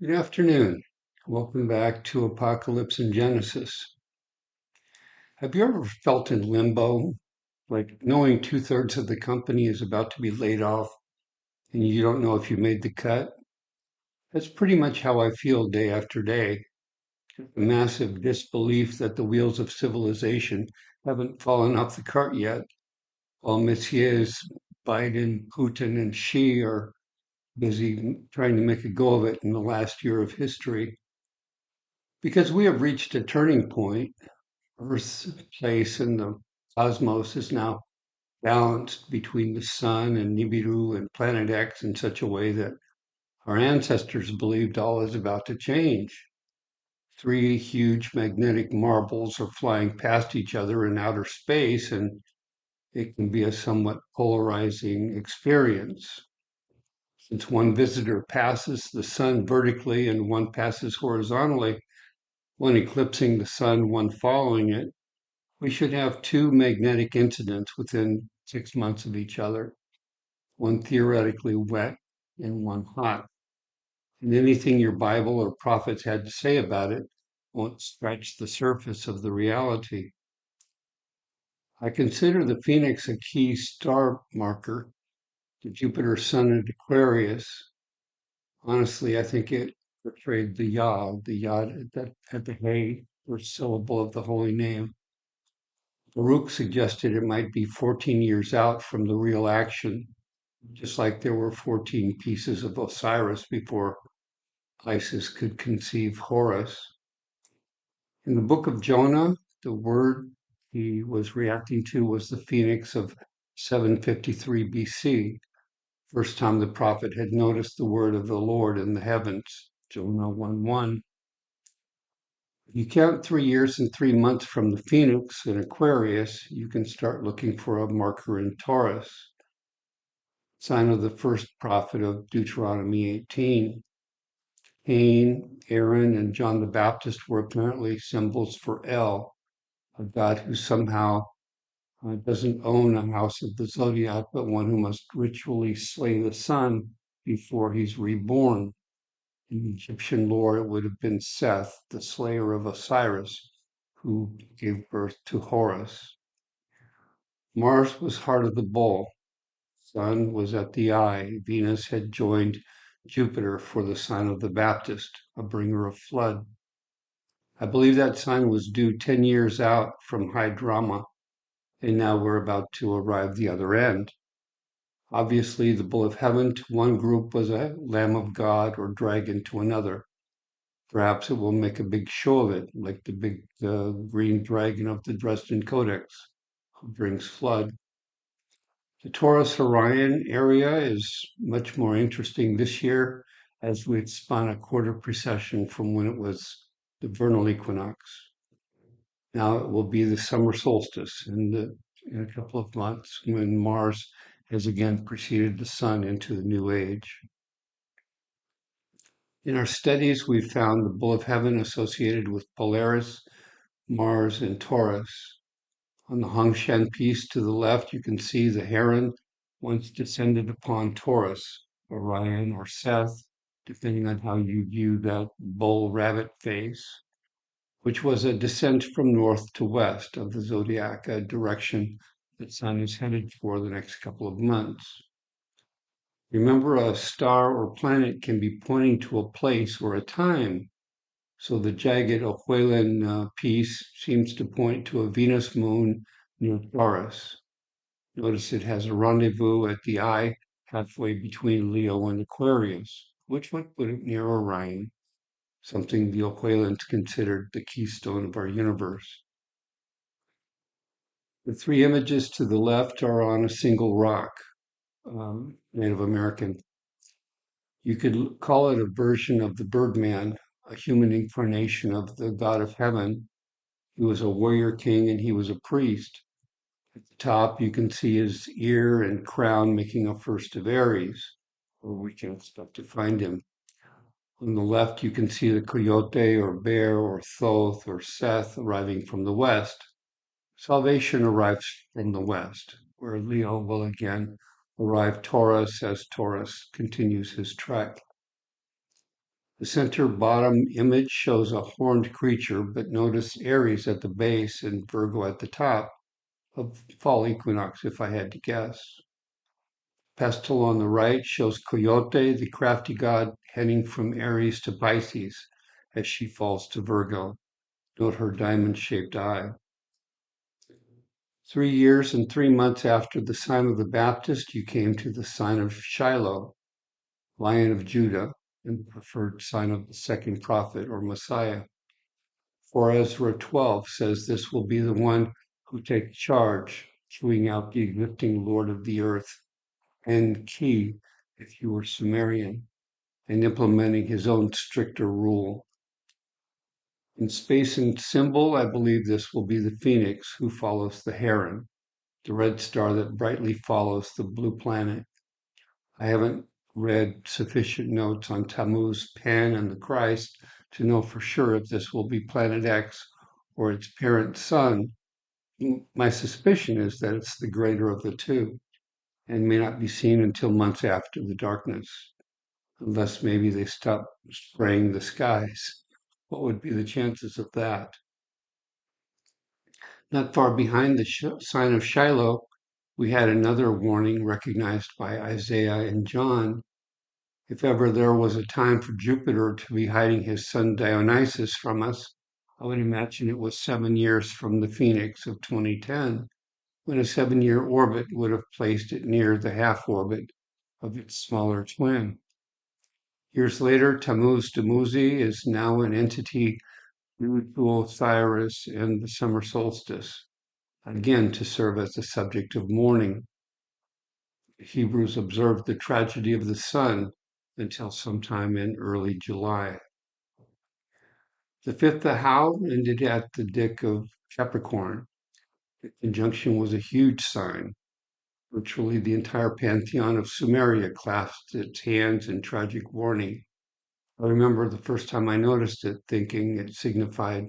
Good afternoon. Welcome back to Apocalypse and Genesis. Have you ever felt in limbo, like knowing two-thirds of the company is about to be laid off and you don't know if you made the cut? That's pretty much how I feel day after day. A massive disbelief that the wheels of civilization haven't fallen off the cart yet, while Messieurs Biden, Putin, and Xi are busy trying to make a go of it in the last year of history. Because we have reached a turning point, Earth's place in the cosmos is now balanced between the sun and Nibiru and planet X in such a way that our ancestors believed all is about to change. Three huge magnetic marbles are flying past each other in outer space, and it can be a somewhat polarizing experience. Since one visitor passes the sun vertically and one passes horizontally, one eclipsing the sun, one following it, we should have two magnetic incidents within 6 months of each other, one theoretically wet and one hot. And anything your Bible or prophets had to say about it won't scratch the surface of the reality. I consider the Phoenix a key star marker, the Jupiter Sun at Aquarius. Honestly, I think it portrayed the Yod at the Hay, first syllable of the holy name. Baruch suggested it might be 14 years out from the real action, just like there were 14 pieces of Osiris before Isis could conceive Horus. In the book of Jonah, the word he was reacting to was the phoenix of 753 BC, first time the prophet had noticed the word of the Lord in the heavens, Jonah 1:1. If you count 3 years and 3 months from the phoenix in Aquarius, you can start looking for a marker in Taurus, sign of the first prophet of Deuteronomy 18. Cain, Aaron, and John the Baptist were apparently symbols for El, a god who somehow doesn't own a house of the zodiac, but one who must ritually slay the sun before he's reborn. In Egyptian lore, it would have been Seth, the slayer of Osiris, who gave birth to Horus. Mars was heart of the bull. Sun was at the eye. Venus had joined Jupiter for the sign of the Baptist, a bringer of flood. I believe that sign was due 10 years out from high drama, and now we're about to arrive the other end. Obviously, the bull of heaven to one group was a lamb of God or dragon to another. Perhaps it will make a big show of it, like the big green dragon of the Dresden Codex, who brings flood. The Taurus Orion area is much more interesting this year as we've spun a quarter precession from when it was the vernal equinox. Now it will be the summer solstice in a couple of months when Mars has again preceded the sun into the new age. In our studies, we've found the bull of heaven associated with Polaris, Mars, and Taurus. On the Hongshan piece to the left, you can see the heron once descended upon Taurus, Orion, or Seth, depending on how you view that bull rabbit face, which was a descent from north to west of the zodiac, a direction the sun is headed for the next couple of months. Remember, a star or planet can be pointing to a place or a time. So the jagged Ohuelin piece seems to point to a Venus moon near Taurus. Notice it has a rendezvous at the eye halfway between Leo and Aquarius, which would put it near Orion, something the Ohuelins considered the keystone of our universe. The three images to the left are on a single rock, Native American. You could call it a version of the Birdman, a human incarnation of the God of heaven. He was a warrior king and he was a priest. At the top, you can see his ear and crown making a first of Aries, where we can expect to find him. On the left, you can see the coyote or bear or Thoth or Seth arriving from the west. Salvation arrives from the west, where Leo will again arrive Taurus as Taurus continues his trek. The center bottom image shows a horned creature, but notice Aries at the base and Virgo at the top of fall equinox, if I had to guess. Pestle on the right shows Coyote, the crafty god, heading from Aries to Pisces as she falls to Virgo. Note her diamond-shaped eye. 3 years and 3 months after the sign of the Baptist, you came to the sign of Shiloh, Lion of Judah, and preferred sign of the second prophet or Messiah. For Ezra 12 says this will be the one who takes charge, chewing out the existing Lord of the earth, and key, if you were Sumerian, and implementing his own stricter rule. In space and symbol, I believe this will be the phoenix who follows the heron, the red star that brightly follows the blue planet. I haven't read sufficient notes on Tammuz, Pan, and the Christ to know for sure if this will be Planet X or its parent sun. My suspicion is that it's the greater of the two and may not be seen until months after the darkness, unless maybe they stop spraying the skies. What would be the chances of that? Not far behind the sign of Shiloh, we had another warning recognized by Isaiah and John. If ever there was a time for Jupiter to be hiding his son Dionysus from us, I would imagine it was 7 years from the Phoenix of 2010, when a 7-year orbit would have placed it near the half orbit of its smaller twin. Years later, Tammuz Dumuzi is now an entity due to Osiris and the summer solstice, again to serve as the subject of mourning. The Hebrews observed the tragedy of the sun until sometime in early July. The fifth Ahau ended at the dick of Capricorn. The conjunction was a huge sign. Virtually the entire pantheon of Sumeria clasped its hands in tragic warning. I remember the first time I noticed it, thinking it signified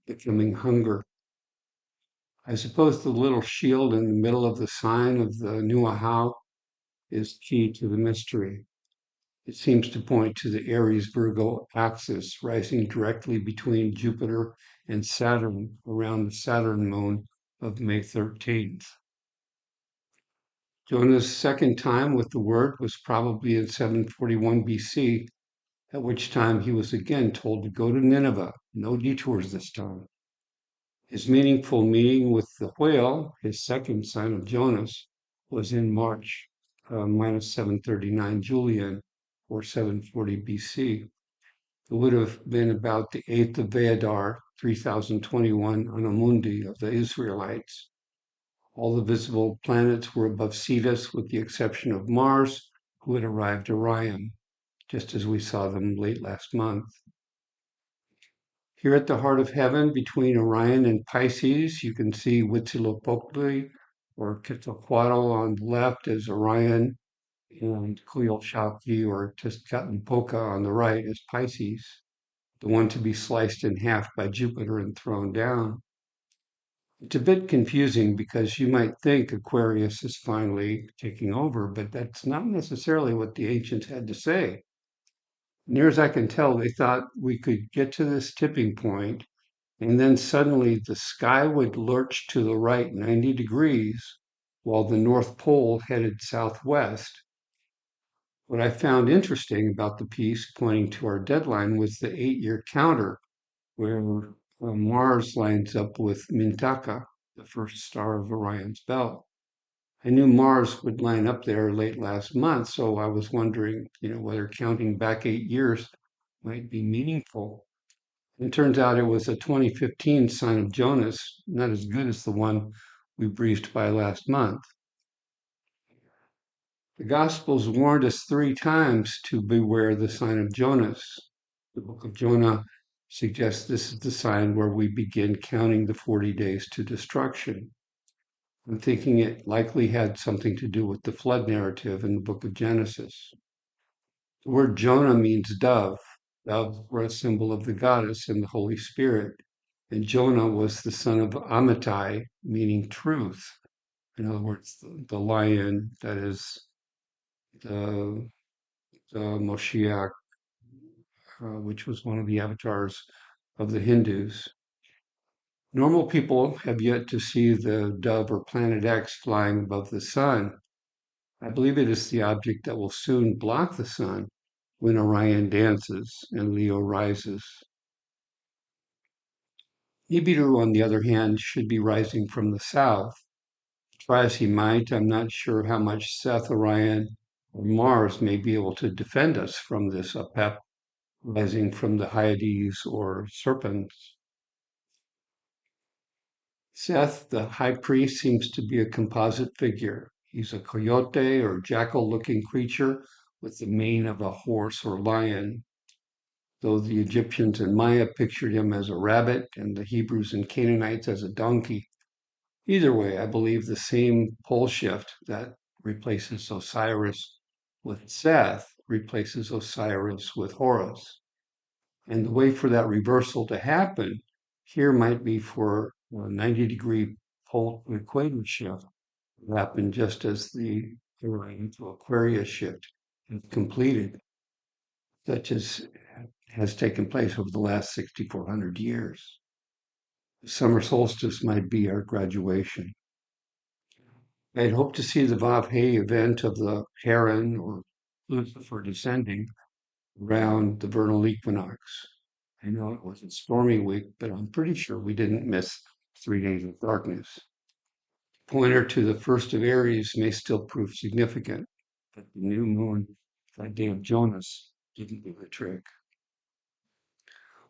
the coming hunger. I suppose the little shield in the middle of the sign of the new Ahau is key to the mystery. It seems to point to the Aries Virgo axis rising directly between Jupiter and Saturn around the Saturn moon of May 13th. Jonas' second time with the word was probably in 741 BC, at which time he was again told to go to Nineveh, no detours this time. His meaningful meeting with the whale, his second son of Jonas, was in March, minus 739 Julian, or 740 BC. It would have been about the 8th of Veadar, 3021 Anamundi of the Israelites. All the visible planets were above Cetus, with the exception of Mars, who had arrived Orion, just as we saw them late last month. Here at the heart of heaven, between Orion and Pisces, you can see Huitzilopochtli or Quetzalcoatl on the left as Orion, and Coyolxauhqui or Tezcatlipoca on the right as Pisces, the one to be sliced in half by Jupiter and thrown down. It's a bit confusing because you might think Aquarius is finally taking over, but that's not necessarily what the ancients had to say. Near as I can tell, they thought we could get to this tipping point, and then suddenly the sky would lurch to the right 90 degrees while the North Pole headed southwest. What I found interesting about the piece pointing to our deadline was the 8-year counter, where Mars lines up with Mintaka, the first star of Orion's belt. I knew Mars would line up there late last month, so I was wondering, whether counting back 8 years might be meaningful. It turns out it was a 2015 sign of Jonas, not as good as the one we breezed by last month. The Gospels warned us 3 times to beware the sign of Jonas. The book of Jonah suggests this is the sign where we begin counting the 40 days to destruction. I'm thinking it likely had something to do with the flood narrative in the book of Genesis. The word Jonah means dove. Doves were a symbol of the goddess and the Holy Spirit. And Jonah was the son of Amittai, meaning truth. In other words, the lion that is the Moshiach which was one of the avatars of the Hindus. Normal people have yet to see the dove or planet X flying above the sun. I believe it is the object that will soon block the sun when Orion dances and Leo rises. Nibiru, on the other hand, should be rising from the south. Try as he might, I'm not sure how much Seth, Orion, or Mars may be able to defend us from this Apep rising from the Hyades or serpents. Seth, the high priest, seems to be a composite figure. He's a coyote or jackal-looking creature with the mane of a horse or lion, though the Egyptians and Maya pictured him as a rabbit and the Hebrews and Canaanites as a donkey. Either way, I believe the same pole shift that replaces Osiris with Seth replaces Osiris with Horus. And the way for that reversal to happen here might be for a 90-degree pole equator shift to happen just as the Orion to Aquarius shift is completed, such as has taken place over the last 6,400 years. The summer solstice might be our graduation. I'd hoped to see the Vav Hey event of the heron or Lucifer descending around the vernal equinox. I know it was a stormy week, but I'm pretty sure we didn't miss 3 days of darkness. Pointer to the first of Aries may still prove significant, but the new moon, that day of Jonas, didn't do the trick.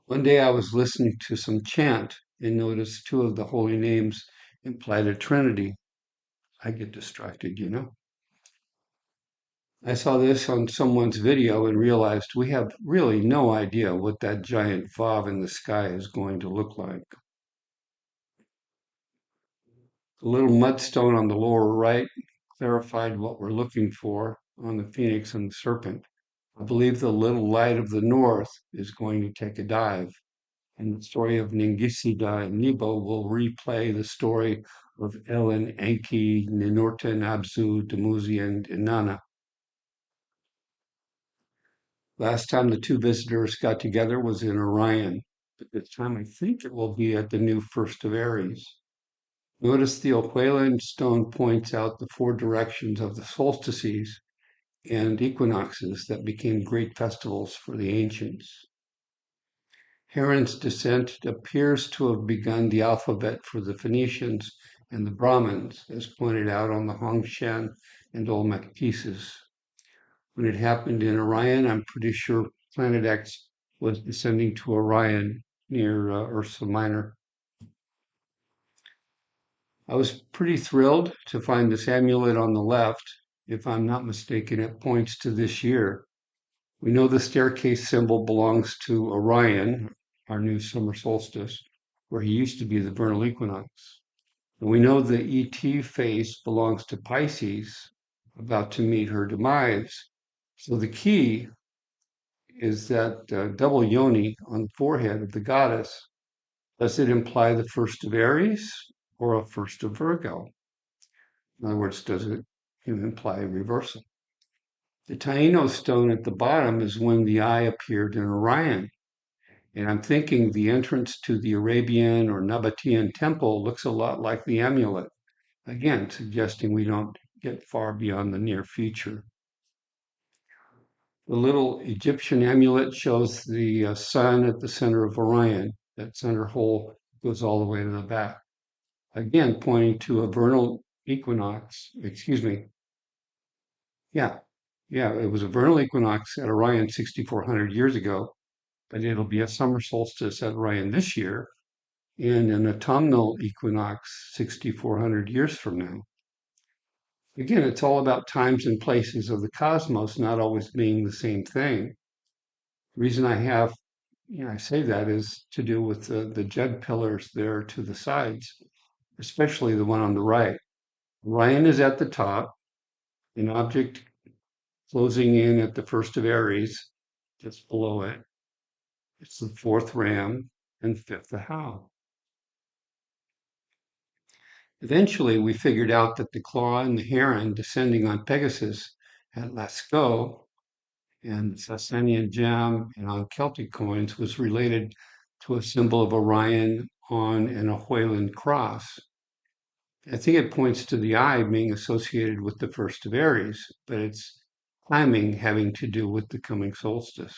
One day I was listening to some chant and noticed two of the holy names implied a trinity. I get distracted, you know. I saw this on someone's video and realized we have really no idea what that giant Vav in the sky is going to look like. The little mudstone on the lower right clarified what we're looking for on the Phoenix and the Serpent. I believe the little light of the north is going to take a dive, and the story of Ningisida and Nebo will replay the story of Ellen, Enki, Ninurta, Abzu, Dumuzi, and Inanna. Last time the two visitors got together was in Orion, but this time I think it will be at the new first of Aries. Notice the Oqualan stone points out the four directions of the solstices and equinoxes that became great festivals for the ancients. Heron's descent appears to have begun the alphabet for the Phoenicians and the Brahmins, as pointed out on the Hongshan and Olmec pieces. When it happened in Orion, I'm pretty sure Planet X was descending to Orion near Ursa Minor. I was pretty thrilled to find this amulet on the left. If I'm not mistaken, it points to this year. We know the staircase symbol belongs to Orion, our new summer solstice, where he used to be the vernal equinox. And we know the ET face belongs to Pisces, about to meet her demise. So the key is that double yoni on the forehead of the goddess. Does it imply the first of Aries or a first of Virgo? In other words, does it imply a reversal? The Taino stone at the bottom is when the eye appeared in Orion. And I'm thinking the entrance to the Arabian or Nabatean temple looks a lot like the amulet, again, suggesting we don't get far beyond the near future. The little Egyptian amulet shows the sun at the center of Orion. That center hole goes all the way to the back. Again, pointing to a vernal equinox, excuse me. Yeah, it was a vernal equinox at Orion 6,400 years ago, but it'll be a summer solstice at Orion this year and an autumnal equinox 6,400 years from now. Again, it's all about times and places of the cosmos not always being the same thing. The reason I say that is to do with the jed pillars there to the sides, especially the one on the right. Orion is at the top, an object closing in at the first of Aries, just below it. It's the fourth ram and fifth the how. Eventually, we figured out that the claw and the heron descending on Pegasus at Lascaux and the Sasanian gem and on Celtic coins was related to a symbol of Orion on an Ohuelan cross. I think it points to the eye being associated with the first of Aries, but its timing having to do with the coming solstice.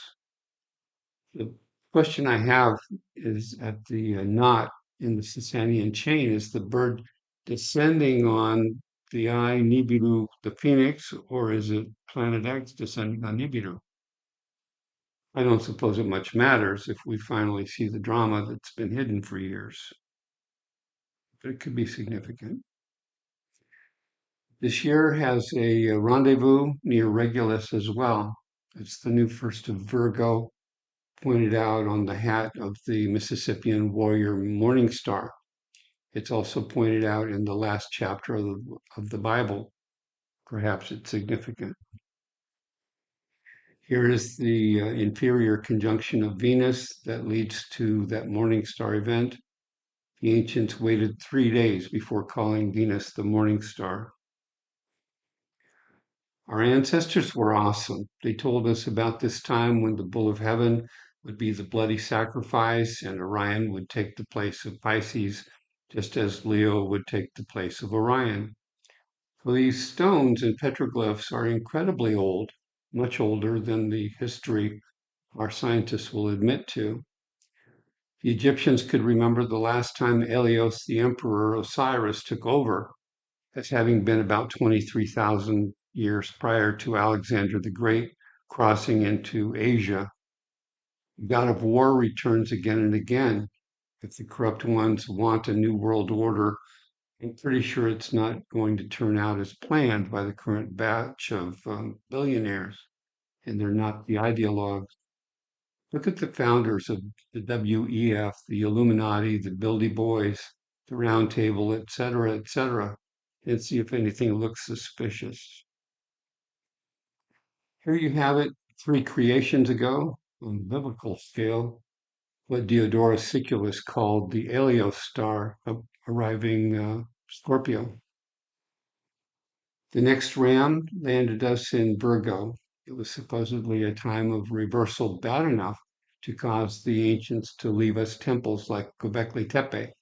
The question I have is at the knot in the Sasanian chain, is the bird descending on the eye Nibiru, the phoenix, or is it planet X descending on Nibiru? I don't suppose it much matters if we finally see the drama that's been hidden for years, but it could be significant. This year has a rendezvous near Regulus as well. It's the new first of Virgo, pointed out on the hat of the Mississippian warrior Morning Star. It's also pointed out in the last chapter of the Bible. Perhaps it's significant. Here is the inferior conjunction of Venus that leads to that morning star event. The ancients waited 3 days before calling Venus the morning star. Our ancestors were awesome. They told us about this time when the bull of heaven would be the bloody sacrifice and Orion would take the place of Pisces, just as Leo would take the place of Orion. So these stones and petroglyphs are incredibly old, much older than the history our scientists will admit to. The Egyptians could remember the last time Helios, the emperor Osiris, took over, as having been about 23,000 years prior to Alexander the Great crossing into Asia. The god of war returns again and again. If the corrupt ones want a new world order, I'm pretty sure it's not going to turn out as planned by the current batch of billionaires, and they're not the ideologues. Look at the founders of the WEF, the Illuminati, the Bildy Boys, the Round Table, etc., and see if anything looks suspicious. Here you have it, 3 creations ago, on the biblical scale, what Diodorus Siculus called the Helios star arriving Scorpio. The next ram landed us in Virgo. It was supposedly a time of reversal bad enough to cause the ancients to leave us temples like Göbekli Tepe,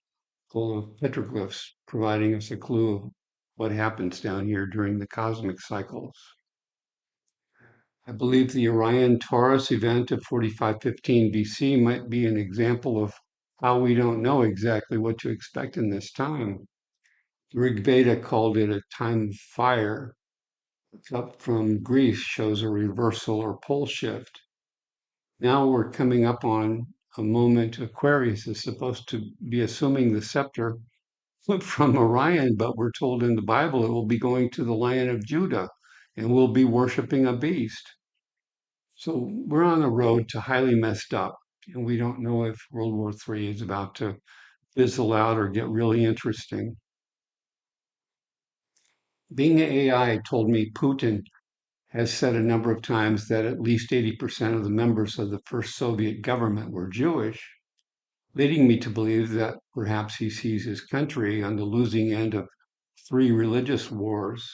full of petroglyphs, providing us a clue of what happens down here during the cosmic cycles. I believe the Orion Taurus event of 4515 BC might be an example of how we don't know exactly what to expect in this time. The Rig Veda called it a time of fire. What's up from Greece shows a reversal or pole shift. Now we're coming up on a moment Aquarius is supposed to be assuming the scepter from Orion, but we're told in the Bible it will be going to the Lion of Judah and we'll be worshiping a beast. So we're on a road to highly messed up, and we don't know if World War III is about to fizzle out or get really interesting. Being an AI told me Putin has said a number of times that at least 80% of the members of the first Soviet government were Jewish, leading me to believe that perhaps he sees his country on the losing end of 3 religious wars.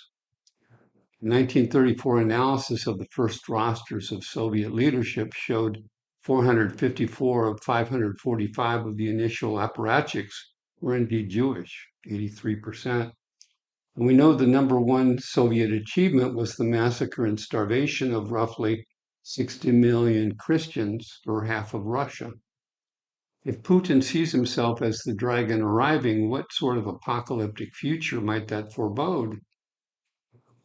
The 1934 analysis of the first rosters of Soviet leadership showed 454 of 545 of the initial apparatchiks were indeed Jewish, 83%. And we know the number one Soviet achievement was the massacre and starvation of roughly 60 million Christians, or half of Russia. If Putin sees himself as the dragon arriving, what sort of apocalyptic future might that forebode?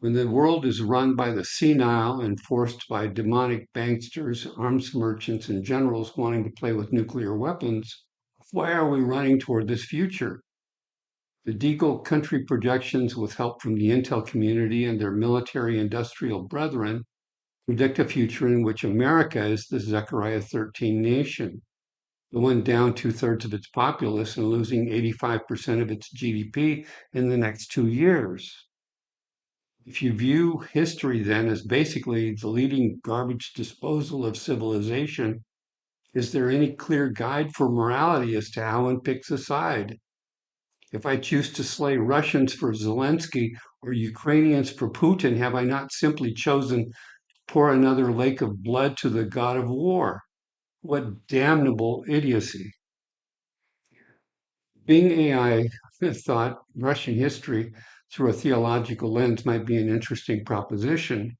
When the world is run by the senile and forced by demonic banksters, arms merchants, and generals wanting to play with nuclear weapons, why are we running toward this future? The Deagle country projections, with help from the intel community and their military industrial brethren, predict a future in which America is the Zechariah 13 nation, the one down 2/3 of its populace and losing 85% of its GDP in the next 2 years. If you view history then as basically the leading garbage disposal of civilization, is there any clear guide for morality as to how one picks a side? If I choose to slay Russians for Zelensky or Ukrainians for Putin, have I not simply chosen pour another lake of blood to the god of war. What damnable idiocy. Being AI thought Russian history through a theological lens might be an interesting proposition.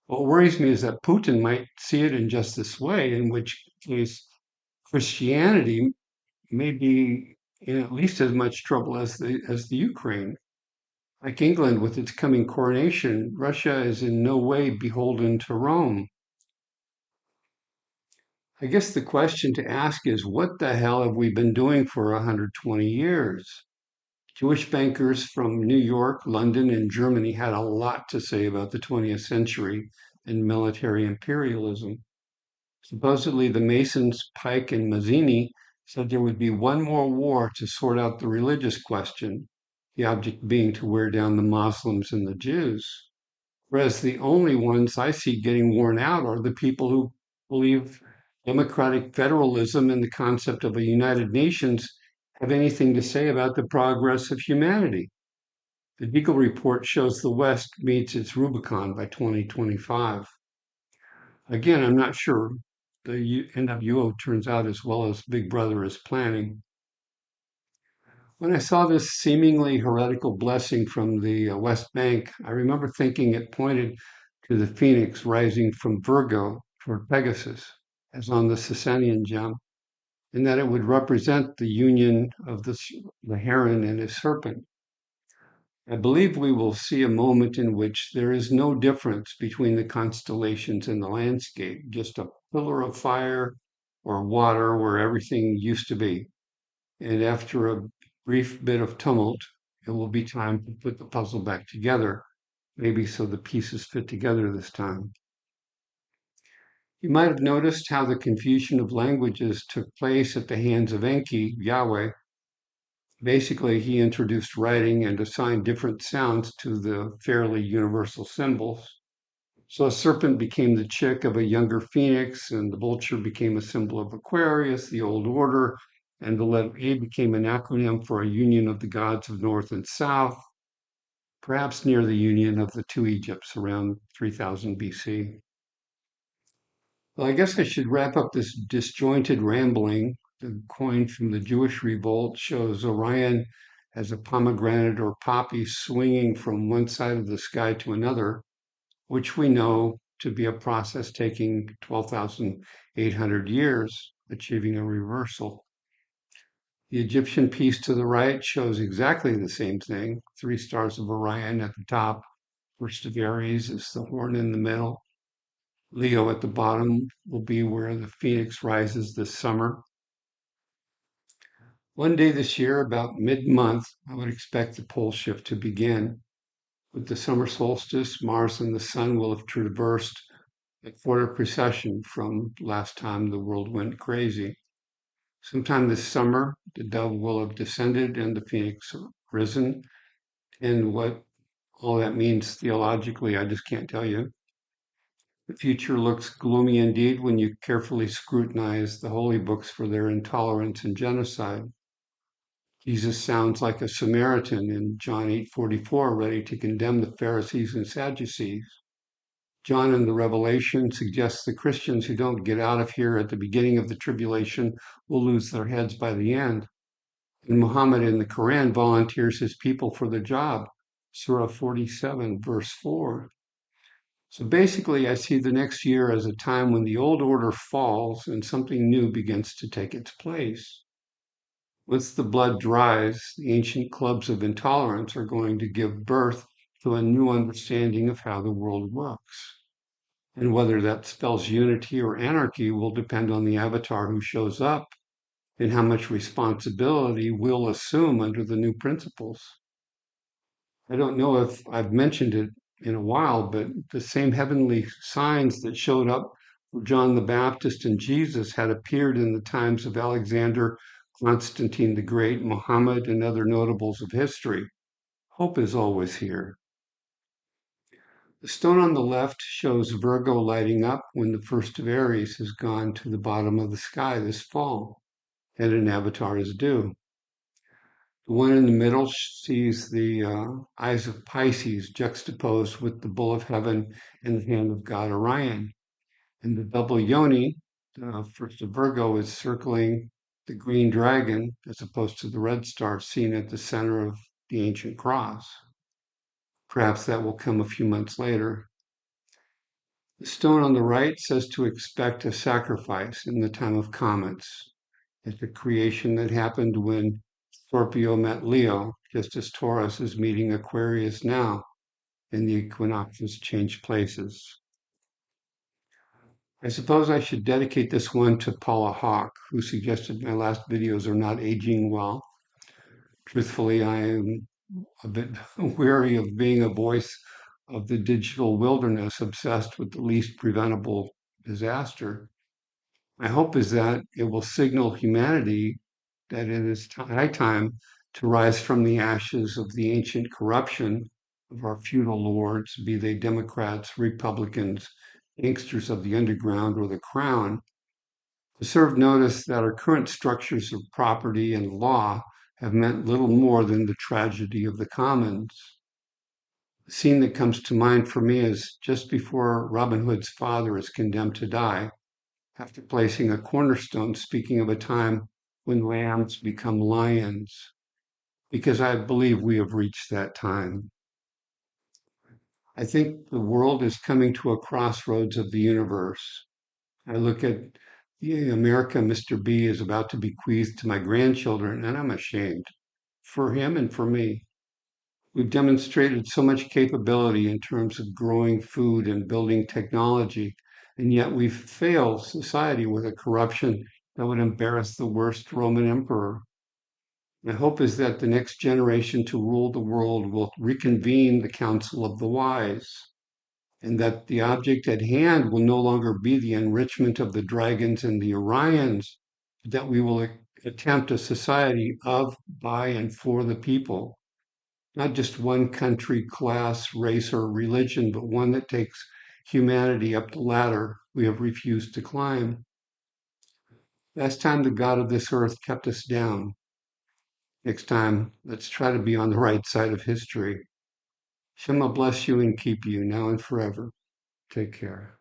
What worries me is that Putin might see it in just this way, in which case Christianity may be in at least as much trouble as the Ukraine. Like England with its coming coronation, Russia is in no way beholden to Rome. I guess the question to ask is, what the hell have we been doing for 120 years? Jewish bankers from New York, London, and Germany had a lot to say about the 20th century and military imperialism. Supposedly, the Masons, Pike, and Mazzini said there would be one more war to sort out the religious question, the object being to wear down the Muslims and the Jews. Whereas the only ones I see getting worn out are the people who believe democratic federalism and the concept of a United Nations have anything to say about the progress of humanity. The Deagle report shows the West meets its Rubicon by 2025. Again, I'm not sure the NWO turns out as well as Big Brother is planning. When I saw this seemingly heretical blessing from the West Bank, I remember thinking it pointed to the phoenix rising from Virgo toward Pegasus, as on the Sasanian gem, and that it would represent the union of the heron and his serpent. I believe we will see a moment in which there is no difference between the constellations and the landscape, just a pillar of fire or water where everything used to be. And after a brief bit of tumult, it will be time to put the puzzle back together, maybe so the pieces fit together this time. You might have noticed how the confusion of languages took place at the hands of Enki, Yahweh. Basically, he introduced writing and assigned different sounds to the fairly universal symbols. So a serpent became the chick of a younger phoenix, and the vulture became a symbol of Aquarius, the old order, and the letter A became an acronym for a union of the gods of North and South, perhaps near the union of the two Egypts around 3000 BC. Well, I guess I should wrap up this disjointed rambling. The coin from the Jewish revolt shows Orion as a pomegranate or poppy swinging from one side of the sky to another, which we know to be a process taking 12,800 years, achieving a reversal. The Egyptian piece to the right shows exactly the same thing, three stars of Orion at the top, first of Aries is the horn in the middle. Leo at the bottom will be where the phoenix rises this summer. One day this year, about mid-month, I would expect the pole shift to begin. With the summer solstice, Mars and the Sun will have traversed a quarter precession from last time the world went crazy. Sometime this summer, the dove will have descended and the phoenix risen. And what all that means theologically, I just can't tell you. The future looks gloomy indeed when you carefully scrutinize the holy books for their intolerance and genocide. Jesus sounds like a Samaritan in John 8:44, ready to condemn the Pharisees and Sadducees. John in the Revelation suggests the Christians who don't get out of here at the beginning of the tribulation will lose their heads by the end. And Muhammad in the Quran volunteers his people for the job. Surah 47, verse 4. So basically, I see the next year as a time when the old order falls and something new begins to take its place. Once the blood dries, the ancient clubs of intolerance are going to give birth to a new understanding of how the world works. And whether that spells unity or anarchy will depend on the avatar who shows up and how much responsibility we'll assume under the new principles. I don't know if I've mentioned it in a while, but the same heavenly signs that showed up for John the Baptist and Jesus had appeared in the times of Alexander, Constantine the Great, Muhammad, and other notables of history. Hope is always here. The stone on the left shows Virgo lighting up when the first of Aries has gone to the bottom of the sky this fall, and an avatar is due. The one in the middle sees the eyes of Pisces juxtaposed with the bull of heaven in the hand of God Orion. And the double yoni, first the Virgo, is circling the green dragon as opposed to the red star seen at the center of the ancient cross. Perhaps that will come a few months later. The stone on the right says to expect a sacrifice in the time of comets. It's a creation that happened when Scorpio met Leo, just as Taurus is meeting Aquarius now, and the equinoxes change places. I suppose I should dedicate this one to Paula Hawk, who suggested my last videos are not aging well. Truthfully, I am a bit weary of being a voice of the digital wilderness obsessed with the least preventable disaster. My hope is that it will signal humanity that it is high time to rise from the ashes of the ancient corruption of our feudal lords, be they Democrats, Republicans, gangsters of the underground, or the crown, to serve notice that our current structures of property and law have meant little more than the tragedy of the commons. The scene that comes to mind for me is just before Robin Hood's father is condemned to die, after placing a cornerstone, speaking of a time when lambs become lions, because I believe we have reached that time. I think the world is coming to a crossroads of the universe. I look at the America Mr. B is about to bequeath to my grandchildren, and I'm ashamed for him and for me. We've demonstrated so much capability in terms of growing food and building technology, and yet we've failed society with a corruption that would embarrass the worst Roman emperor. My hope is that the next generation to rule the world will reconvene the council of the wise, and that the object at hand will no longer be the enrichment of the dragons and the Orions, but that we will attempt a society of, by, and for the people. Not just one country, class, race, or religion, but one that takes humanity up the ladder we have refused to climb. Last time the God of this earth kept us down. Next time, let's try to be on the right side of history. Shema bless you and keep you now and forever. Take care.